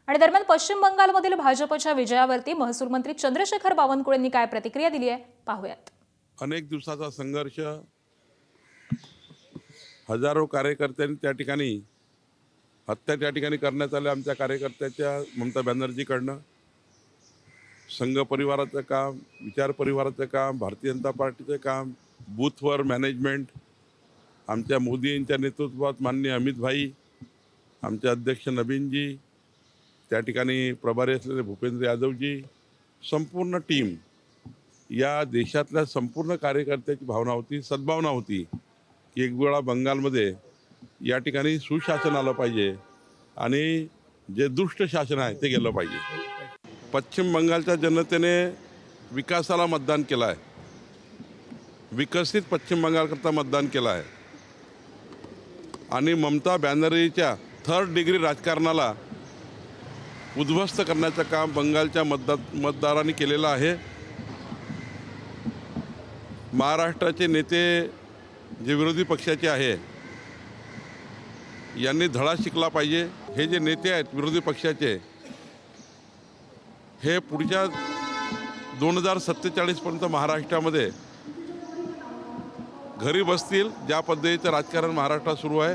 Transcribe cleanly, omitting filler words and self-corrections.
आणि दरम्यान पश्चिम बंगालमधील भाजपच्या विजयावरती महसूल मंत्री चंद्रशेखर बावनकुळेंनी काय प्रतिक्रिया दिली आहे पाहूयात। अनेक दिवसाचा संघर्ष, हजारो कार्यकर्त्यांनी त्या ठिकाणी हत्या त्या ठिकाणी करण्यात आल्या आमच्या कार्यकर्त्याच्या ममता बॅनर्जीकडनं। संघ परिवाराचं काम, विचार परिवाराचं काम, भारतीय जनता पार्टीचं काम, बूथवर मॅनेजमेंट, आमच्या मोदींच्या नेतृत्वात माननीय अमित भाई, आमचे अध्यक्ष नवीनजी, त्या ठिकाणी प्रभारी असलेले भूपेंद्र यादवजी, संपूर्ण टीम, या देशातल्या संपूर्ण कार्यकर्त्याची भावना होती, सद्भावना होती की एक वेळा बंगालमध्ये या ठिकाणी सुशासन आलं पाहिजे आणि जे दुष्ट शासन आहे ते गेलं पाहिजे। पश्चिम बंगालच्या जनतेने विकासाला मतदान केलं आहे, विकसित पश्चिम बंगालकरता मतदान केलं आहे आणि ममता बॅनर्जीच्या थर्ड डिग्री राजकारणाला उद्ध्वस्त करण्याचं काम बंगालच्या मतदारांनी केलेलं आहे। महाराष्ट्राचे नेते जे विरोधी पक्षाचे आहे यांनी धडा शिकला पाहिजे। हे जे नेते आहेत विरोधी पक्षाचे, हे पुढच्या 2047 पर्यंत महाराष्ट्रामध्ये घरी बसतील। ज्या पद्धतीचं राजकारण महाराष्ट्रात सुरू आहे